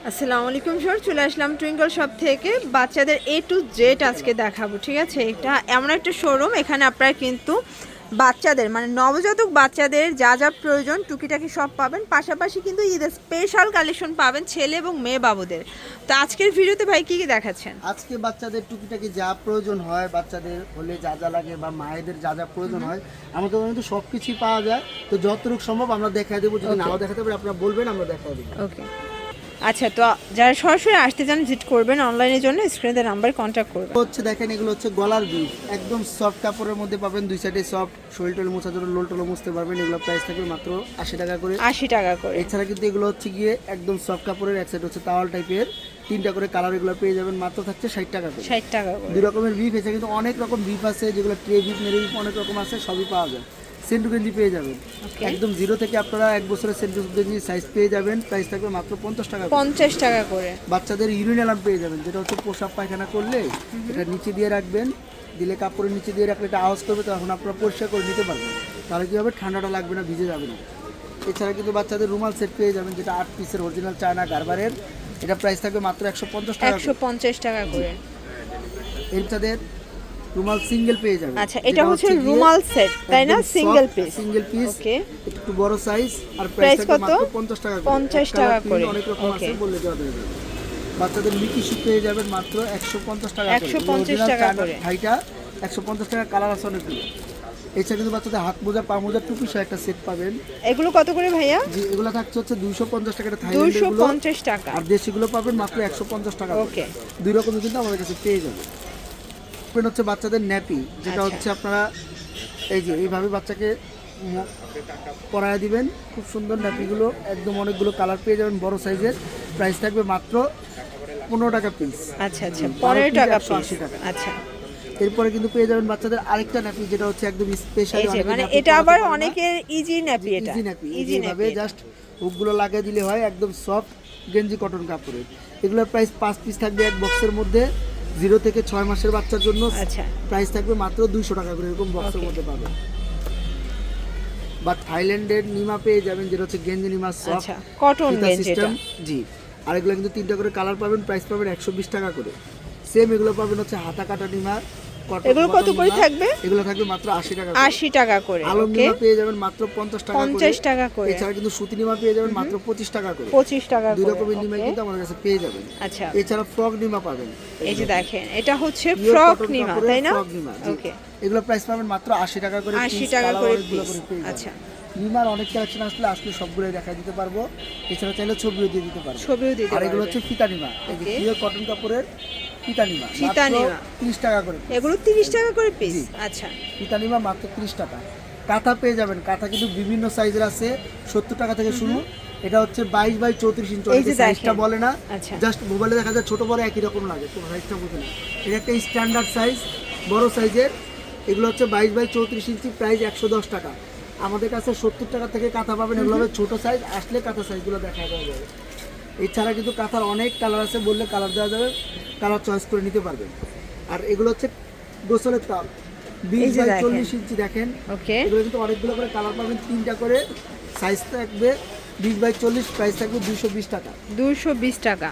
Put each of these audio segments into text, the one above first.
আসসালামু আলাইকুম স্যার, চলে আসলাম টুইঙ্কল শপ থেকে বাচ্চাদের A to Z আজকে দেখাবো। ঠিক আছে, এটা এমন একটা শোরুম, এখানে আপনারা কিন্তু বাচ্চাদের মানে নবজাতক বাচ্চাদের যা যা প্রয়োজন টুকিটাকি সব পাবেন, পাশাপাশি কিন্তু ঈদের স্পেশাল কালেকশন পাবেন ছেলে এবং মেয়ে বাবুদের। তো আজকের ভিডিওতে ভাই কি কি দেখাচ্ছেন? আজকে বাচ্চাদের টুকিটাকি যা প্রয়োজন হয়, বাচ্চাদের হলে যা যা লাগে বা মায়েদের যা যা প্রয়োজন হয়, আমাদের কিন্তু সব কিছুই পাওয়া যায়। তো যতটুকু সম্ভব আমরা দেখাই দেবো, যদি নাও দেখাতে পারি আপনারা বলবেন, আমরা দেখাই দেবো। ওকে, আচ্ছা, তো যারা সরাসরি আসতে চান ভিজিট করবেন, অনলাইনের জন্য স্ক্রিনে নাম্বারে কন্ট্যাক্ট করবেন। হচ্ছে দেখেন, এগুলো হচ্ছে গলার বিট, একদম সফট কাপড়ের মধ্যে পাবেন, দুই সাইডে সফট, শরীর টল মোছার জন্য লোল টোলো মুছতে পারবেন। এগুলো প্রাইস থাকবে মাত্র 80 টাকা করে। 80 টাকা করে। এছাড়া কিন্তু এগুলো হচ্ছে গিয়ে একদম সফট কাপড়ের, এক সাইড হচ্ছে তাওয়াল টাইপের, তিনটা করে কালার, এগুলো পেয়ে যাবেন মাত্র থাকছে 60 টাকা করে। 60 টাকা করে। দুই রকমের বিফ আছে, কিন্তু অনেক রকম বিফ আছে, যেগুলো ট্রে বিফ, মেরে বিফ, অনেক রকম আছে, সবই পাওয়া যায়। সেন্টু গেঞ্জি পেয়ে যাবেন একদম জিরো থেকে, আপনারা 1 বছরের সেন্টু গেঞ্জি সাইজ পেয়ে যাবেন, প্রাইস থাকবে মাত্র 50 টাকা। 50 টাকা করে। বাচ্চাদের ইউরিন অ্যালার্ম পেয়ে যাবেন, যেটা হচ্ছে পোশাক পায়খানা করলে এটা নিচে দিয়ে রাখবেন, দিলে কাপড়ের নিচে দিয়ে রাখলে এটা আওয়াজ করবে, তখন আপনারা পরিষ্কার করে নিতে পারবেন। তাহলে কী হবে, ঠান্ডাটা লাগবে না, ভিজে যাবে না। এছাড়া কিন্তু বাচ্চাদের রুমাল সেট পেয়ে যাবেন, যেটা 8 পিসের অরিজিনাল চায়না গারবারের, এটা প্রাইস থাকবে মাত্র 150 টাকা। 150 টাকা করে। এছাড়া রুমাল সিঙ্গেল পেয়ে যাবেন। আচ্ছা, এটা হচ্ছে রুমাল সেট, তাই না? Single piece. ওকে, একটু বড় সাইজ, আর প্রাইস কত? মাত্র 50 টাকা করে। 50 টাকা করে। অনেক রকম আছে, বললে দেওয়া যাবে। বাচ্চাদের মিকি শু পেয়ে যাবেন মাত্র 150 টাকা করে। 150 টাকা করে। ভাইটা 150 টাকা, কালার আছে অনেকগুলো। এছাড়া কিন্তু বাচ্চাদের হাত মোজা, পা মোজা, টুপি সহ একটা সেট পাবেন। এগুলো কত করে ভাইয়া? জি, এগুলো থাকছে হচ্ছে 250 টাকা, থাইল্যান্ডের গুলো 250 টাকা, আর দেশিগুলো পাবেন মাত্র 150 টাকা। ওকে, দুই রকমের কিন্তু আমাদের কাছে পেয়ে যাবেন। হচ্ছে বাচ্চাদের ন্যাপি, যেটা হচ্ছে আপনারা এই যে এইভাবে বাচ্চাকে পরায় দিবেন, খুব সুন্দর ন্যাপিগুলো, একদম অনেকগুলো কালার পেয়ে যাবেন, বড় সাইজের, প্রাইস থাকবে মাত্র 15 টাকা পিস। আচ্ছা আচ্ছা, 15 টাকা পিস। 180 টাকা। আচ্ছা, এরপরে কিন্তু পেয়ে যাবেন বাচ্চাদের আরেকটা ন্যাপি, যেটা হচ্ছে একদম স্পেশাল, মানে এটা আবার অনেকের ইজি ন্যাপি, এটা ইজি ন্যাপি, ইজি এইভাবে জাস্ট হুকগুলো লাগিয়ে দিলে হয়, একদম সফট গেঞ্জি কটন কাপড়ের। এগুলোর প্রাইস 5 পিস থাকবে এক বক্সের মধ্যে, 0 থেকে 6 মাসের বাচ্চার জন্য। আচ্ছা, প্রাইস থাকবে মাত্র 200 টাকা করে, এরকম বক্সের মধ্যে পাবেন। বা থাইল্যান্ডের নিমা পেয়ে যাবেন, যেটা হচ্ছে গেঞ্জি নিমা, সফট কটন গেঞ্জি সিস্টেম। জি, আর এগুলো কিন্তু 3টা করে কালার পাবেন, প্রাইস পাবেন 120 টাকা করে। সেম এগুলো পাবেন হচ্ছে হাতা কাটা নিমা। এগুলো কত করে থাকবে? এগুলো থাকবে মাত্র 80 টাকা, 80 টাকা করে। আলম নিমা পেয়ে যাবেন মাত্র 50 টাকা করে। 50 টাকা করে। এছাড়া কিন্তু সুতি নিমা পেয়ে যাবেন মাত্র 25 টাকা করে। 25 টাকা করে। দুই রকমের নিমা কিন্তু আমাদের কাছে পেয়ে যাবেন। আচ্ছা, এছাড়া ফ্রক নিমা পাবেন, এই যে দেখেন, এটা হচ্ছে ফ্রক নিমা, তাই না? ওকে, এগুলো প্রাইস পাবেন মাত্র 80 টাকা করে। 80 টাকা করে পিস। আচ্ছা, নিমার অনেক কালেকশন আসলে সবগুলোই দেখা দিতে পারবো। এছাড়া চাইলে ছবিও দিয়ে দিতে পারবো, ছবিও দিতে পারবো। আর এগুলো হচ্ছে ফিতা নিমা, এই যে পিওর কটন কাপড়ের ফিতা নিমা, ফিতা নিমা 30 টাকা করে। এগুলো 30 টাকা করে পিস। আচ্ছা, ফিতা নিমা মাত্র 30 টাকা। কাঁথা পেয়ে যাবেন, কাঁথা কিন্তু বিভিন্ন সাইজের আছে, 70 টাকা থেকে শুরু। এটা হচ্ছে 22 বাই 34 ইঞ্চি, সাইজটা বলে না, জাস্ট মোবাইলে দেখা যায় ছোট বড় একই রকম লাগে, তো সাইজটা বুঝে না। এটা একটা স্ট্যান্ডার্ড সাইজ, বড় সাইজের। এগুলো হচ্ছে 22 বাই 34 ইঞ্চি, প্রাইস 110 টাকা। আমাদের কাছে 70 টাকা থেকে কাঁথা পাবেন, এগুলো হবে ছোটো সাইজ, আসলে কাঁথা সাইজগুলো দেখা দেওয়া যাবে। এছাড়া কিন্তু কাঁথার অনেক কালার আছে, বললে কালার দেওয়া যাবে, কালার চয়েস করে নিতে পারবেন। আর এগুলো হচ্ছে গোসলের তাপ, 20 বাই 40 ইঞ্চি, দেখেন এগুলো কিন্তু অনেকগুলো করে কালার পাবেন, 3টা করে সাইজ থাকবে, 20 বাই 40, প্রাইস থাকবে 220 টাকা। 220 টাকা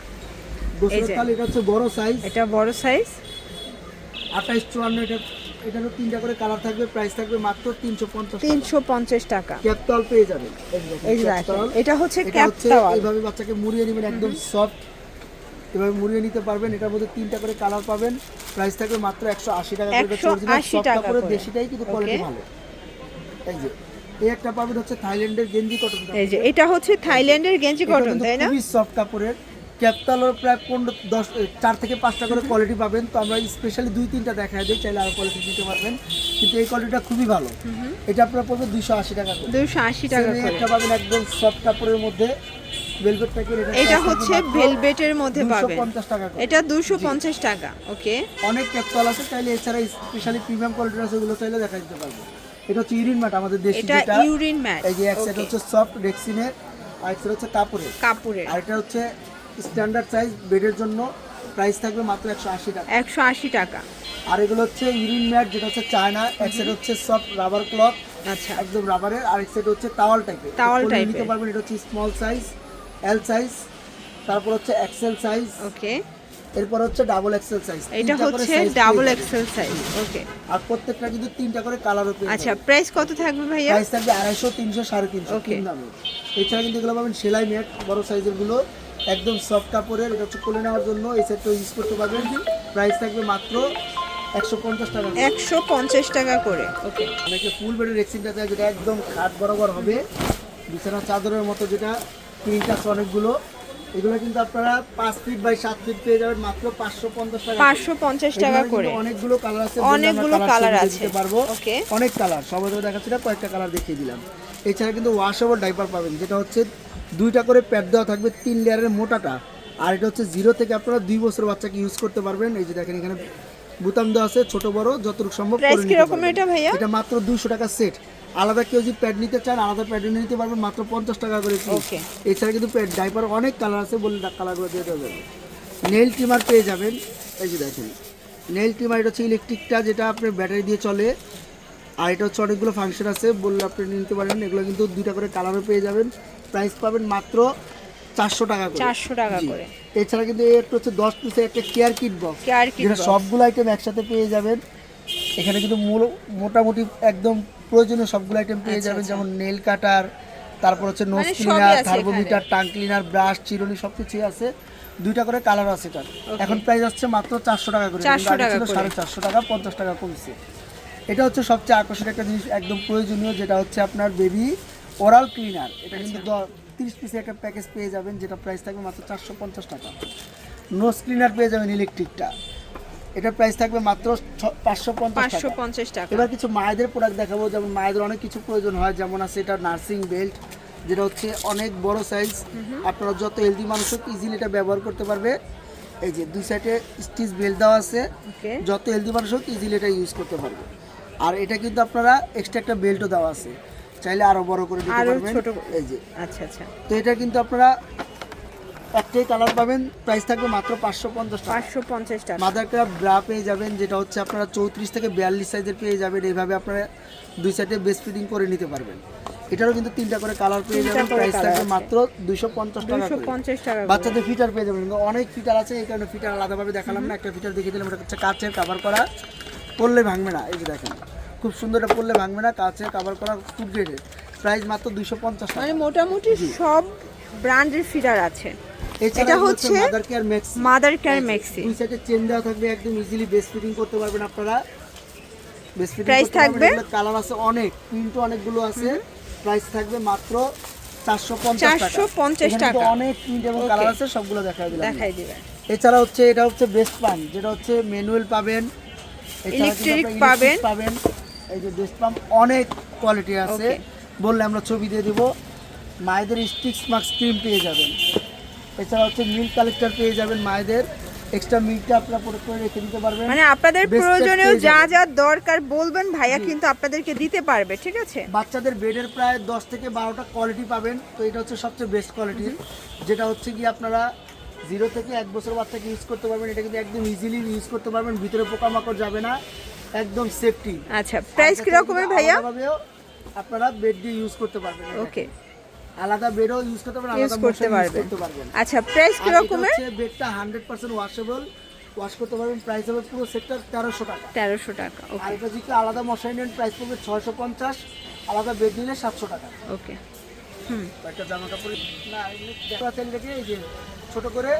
গোসলের তাল, এটা হচ্ছে বড় সাইজ, এটা বড় সাইজ, 28 54, এটারও 3টা করে কালার থাকবে, প্রাইস থাকবে মাত্র 350 টাকা। ক্যাপটাল পেয়ে যাবেন, এই যে দেখেন, এটা হচ্ছে ক্যাপটাল। এইভাবে বাচ্চাকে মুড়িয়ে নেবেন, একদম সফট, এভাবে মুড়িয়ে নিতে পারবেন। এটার মধ্যে 3টা করে কালার পাবেন, প্রাইস থাকবে মাত্র 180 টাকা করে। 180 টাকা করে। দেশিটাই কিন্তু কোয়ালিটি ভালো। এই যে এই একটা পাবেন হচ্ছে থাইল্যান্ডের গেঞ্জি কটন, এই যে এটা হচ্ছে থাইল্যান্ডের গেঞ্জি কটন, তাই না? খুবই সফট কাপড়ের। ক্যাপটালের প্রায় 4 থেকে 5টা করে কোয়ালিটি পাবেন, তো আমরা স্পেশালি 2-3টা দেখাই দিই, চাইলে আরো কোয়ালিটি নিতে পারবেন, কিন্তু এই কোয়ালিটিটা খুবই ভালো। এটা আপনার পড়বে 280 টাকা করে। 280 টাকা করে। একটা পাবেন একদম সফট কাপড়ের মধ্যে, ভেলভেট টাইপের। এটা হচ্ছে ভেলভেটের মধ্যে পাবেন, 250 টাকা করে। এটা 250 টাকা। ওকে, অনেক ক্যাপটাল আছে, চাইলে এছাড়া স্পেশালি প্রিমিয়াম কোয়ালিটির আছে, ওগুলো চাইলে দেখা দিতে পারবো। এটা হচ্ছে ইউরিন ম্যাট, আমাদের দেশি, এটা ইউরিন ম্যাট। এই যে এক সাইড হচ্ছে সফট রেক্সিনের, আর এক সাইড হচ্ছে কাপড়ের, আর এটা হচ্ছে স্ট্যান্ডার্ড সাইজ বেডের জন্য, প্রাইস থাকবে মাত্র 180 টাকা। 180 টাকা। আর এগুলো হচ্ছে ইউরিন ম্যাট, যেটা হচ্ছে চায়না, এক সাইড হচ্ছে সফট রাবার ক্লথ, আচ্ছা, একদম রাবারের, আর এক সাইড হচ্ছে তাওয়াল টাইপের, নিতে পারবেন। এটা হচ্ছে স্মল সাইজ, এল সাইজ, তারপর হচ্ছে এক্সেল সাইজ, ওকে, এরপর হচ্ছে ডাবল এক্সেল সাইজ। এটা হচ্ছে ডাবল এক্সেল সাইজ, ওকে। আর প্রত্যেকটা কিন্তু 3টা করে কালারও পেয়ে আচ্ছা, প্রাইস কত থাকবে ভাইয়া? প্রাইস থাকবে 250, 300, 350 তিন দামে। এছাড়া কিন্তু এগুলো পাবেন সেলাই ম্যাট, বড় সাইজের গুলো একদম সফট কাপড়ের, এটা হচ্ছে কোলে নেওয়ার জন্য এই সেটটা ইউজ করতে পারবেন। প্রাইস থাকবে মাত্র 150 টাকা, 150 টাকা করে, ওকে। অনেকে ফুল বেডের রেক্সিনটা চায়, যেটা একদম খাট বরাবর হবে, বিছানা চাদরের মতো, যেটা প্রিন্ট আছে অনেকগুলো। এগুলো কিন্তু আপনারা 5 ফিট বাই 7 ফিট পেয়ে যাবেন মাত্র 550 টাকা, 550 টাকা করে। অনেকগুলো কালার আছে, অনেকগুলো কালার আছে, দিতে পারবো, ওকে। অনেক কালার, সবাই দেখাচ্ছি না, কয়েকটা কালার দেখিয়ে দিলাম। এছাড়া কিন্তু ওয়াশেবল ডাইপার পাবেন, যেটা হচ্ছে 2টা করে প্যাড দেওয়া থাকবে, 3 লেয়ারের মোটাটা। আর এটা হচ্ছে 0 থেকে আপনারা 2 বছর বাচ্চাকে ইউজ করতে পারবেন। এই যে দেখেন এখানে বোতাম দেওয়া আছে, ছোট বড় যতটুকু সম্ভব করে প্রাইস নিতে কি রকম পারবেন। এটা ভাইয়া? এটা মাত্র 200 টাকা সেট। আলাদা কেউ যদি প্যাড নিতে চান, আলাদা প্যাড নিতে পারবেন মাত্র 50 টাকা করে পিস। ওকে। এছাড়া কিন্তু প্যাড ডাইপার অনেক কালার আছে, বললে কালারগুলো দিয়ে দেওয়া যাবে। নেইল ট্রিমার পেয়ে যাবেন, এই যে দেখেন নেইল ট্রিমার, এটা হচ্ছে ইলেকট্রিকটা, যেটা আপনার ব্যাটারি দিয়ে চলে। আর এটা হচ্ছে অনেকগুলো ফাংশন আছে, বললে আপনি নিতে পারেন। এগুলো কিন্তু 2টা করে কালারও পেয়ে যাবেন। প্রাইস পাবেন মাত্র 400 টাকা করে, 400 টাকা করে। এছাড়া কিন্তু এই একটা হচ্ছে 10 পিসের একটা care kit box, care kit যেটা বক্স, সবগুলো আইটেম একসাথে পেয়ে যাবেন। এখানে কিন্তু মোটামুটি একদম প্রয়োজনীয় সবগুলো আইটেম পেয়ে যাবেন, যেমন নেল কাটার, তারপর হচ্ছে নোজ মানে ক্লিনার, সবই আছে থার্মোমিটার, টাং ক্লিনার, ব্রাশ, চিরুনি সবকিছুই আছে। 2টা করে কালার আছে এটার। এখন প্রাইস হচ্ছে মাত্র 400 টাকা করে, 400 টাকা ছিল করে। 450 টাকা, 50 টাকা কমছে। এটা হচ্ছে সবচেয়ে আকর্ষণীয় একটা জিনিস, একদম প্রয়োজনীয়, যেটা হচ্ছে আপনার বেবি ওরাল ক্লিনার। এটা কিন্তু 30 পিসের একটা প্যাকেজ পেয়ে যাবেন, যেটা প্রাইস থাকবে মাত্র 450 টাকা। নোজ ক্লিনার পেয়ে যাবেন ইলেকট্রিকটা, এটা প্রাইস থাকবে মাত্র 550 টাকা। টাকা। এবার কিছু মায়েদের প্রোডাক্ট দেখাবো, যেমন মায়েদের অনেক কিছু প্রয়োজন হয়, যেমন আছে এটা নার্সিং বেল্ট, যেটা হচ্ছে অনেক বড় সাইজ। আপনারা যত হেলদি মানুষ হোক ইজিলি এটা ব্যবহার করতে পারবে। এই যে 2 সাইডে স্টিচ বেল্ট দেওয়া আছে, ওকে। যত হেলদি মানুষ হোক ইজিলি এটা ইউজ করতে পারবে। আর এটা কিন্তু আপনারা এক্সট্রা একটা বেল্টও দেওয়া আছে, চাইলে আরো বড় করে দিতে পারবেন। এই যে, আচ্ছা আচ্ছা, তো এটা কিন্তু আপনারা একটাই কালার পাবেন, প্রাইস থাকবে মাত্র 550 টাকা। 550 টাকা। মাদার ক্রাফট ব্রা পেয়ে যাবেন, যেটা হচ্ছে আপনারা 34 থেকে 42 সাইজের পেয়ে যাবেন। এইভাবে আপনারা 2 সাইডে বেস্ট ফিটিং করে নিতে পারবেন। এটারও কিন্তু 3টা করে কালার পেয়ে যাবেন, প্রাইস থাকবে মাত্র 250 টাকা করে। 250 টাকা। বাচ্চাদের ফিটার পেয়ে যাবেন, কিন্তু অনেক ফিটার আছে, এই কারণে ফিটার আলাদাভাবে দেখালাম না। একটা ফিটার দেখিয়ে দিলাম, এটা হচ্ছে কাচের কভার করা, পরলে ভাঙবে না। এই যে দেখেন খুব সুন্দর, এটা পরলে ভাঙবে না, কাচের কভার করা, ফুড গ্রেডের, প্রাইস মাত্র 250 টাকা। মানে মোটামুটি সব ব্র্যান্ডের ফিটার আছে। এটা হচ্ছে মাদার কেয়ার ম্যাক্সি। দুই সাইডে চেন দেওয়া থাকবে, একদম ইজিলি বেস্ট ফিটিং করতে পারবেন আপনারা। বেস্ট ফিটিং প্রাইস থাকবে, কালার আছে অনেক, প্রিন্টও অনেকগুলো আছে। প্রাইস থাকবে মাত্র 450 টাকা। অনেক প্রিন্ট এবং কালার আছে, সবগুলো দেখাই দিবেন। এছাড়া হচ্ছে এটা হচ্ছে বেস্ট পাম্প, যেটা হচ্ছে ম্যানুয়াল পাবেন, ইলেকট্রিক পাবেন। এই যে বেস্ট পাম্প অনেক কোয়ালিটি আছে, বললে আমরা ছবি দিয়ে দিব। মায়েদের স্টিক্স মাস্ক ক্রিম পেয়ে যাবেন। এছাড়া হচ্ছে মিল্ক কালেক্টর পেয়ে যাবেন, মায়েদের এক্সট্রা মিল্কটা আপনারা প্রোডাক্ট করে রেখে দিতে পারবেন। মানে আপনাদের প্রয়োজনীয় যা যা দরকার বলবেন, ভাইয়া কিন্তু আপনাদেরকে দিতে পারবে, ঠিক আছে। বাচ্চাদের বেডের প্রায় 10 থেকে 12টা কোয়ালিটি পাবেন, তো এটা হচ্ছে সবচেয়ে বেস্ট কোয়ালিটি, যেটা হচ্ছে কি আপনারা 0 থেকে 1 বছর বাচ্চাকে ইউজ করতে পারবেন। এটা কিন্তু একদম ইজিলি ইউজ করতে পারবেন, ভিতরে পোকামাকড় যাবে না, একদম সেফটি। আচ্ছা, প্রাইস কি রকমের ভাইয়া? আপনারা বেড দিয়ে ইউজ করতে পারবেন, ওকে। আলাদা বেডও ইউজ করতে পারবেন, আলাদা করতে পারবেন। আচ্ছা, প্রাইস কি রকমের? হচ্ছে বেডটা 100% ওয়াশেবল, ওয়াশ করতে পারবেন। প্রাইস হবে পুরো সেটটা 1300 টাকা। 1300 টাকা, ওকে। আর এটা যদি আলাদা মশারি নেন, প্রাইস পড়বে 650, আলাদা বেড নিলে 700 টাকা, ওকে। একটা জামা কাপড় না দেখা রেখে এই যে ছোট করে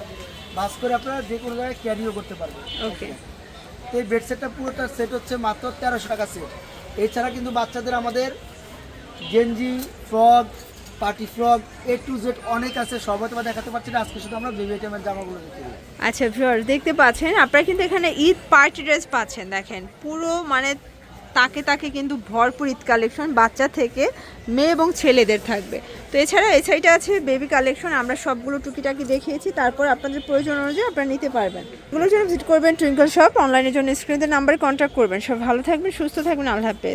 ভাঁজ করে আপনারা যে কোনো জায়গায় ক্যারিও করতে পারবেন, ওকে। এই বেড সেটটা পুরোটা সেট হচ্ছে মাত্র 1300 টাকা সেট। এছাড়া কিন্তু বাচ্চাদের আমাদের গেঞ্জি, frock, party frock, A to Z অনেক আছে, সবাই তো দেখাতে পারছি না, আজকে শুধু আমরা বেবি আইটেমের জামাগুলো দেখতে দিই। আচ্ছা ভিউয়ার্স, দেখতে পাচ্ছেন আপনারা কিন্তু এখানে ঈদ পার্টি ড্রেস পাচ্ছেন। দেখেন পুরো মানে তাকে তাকে কিন্তু ভরপুর ঈদ কালেকশন, বাচ্চা থেকে মেয়ে এবং ছেলেদের থাকবে। তো এছাড়া এই সাইডে আছে বেবি কালেকশন, আমরা সবগুলো টুকিটাকি দেখিয়েছি। তারপর আপনাদের প্রয়োজন অনুযায়ী আপনারা নিতে পারবেন। এগুলোর জন্য ভিজিট করবেন টুইঙ্কল শপ, অনলাইনের জন্য স্ক্রিনের নাম্বারে কন্ট্যাক্ট করবেন। সব ভালো থাকবেন, সুস্থ থাকবেন, আল্লাহ হাফেজ।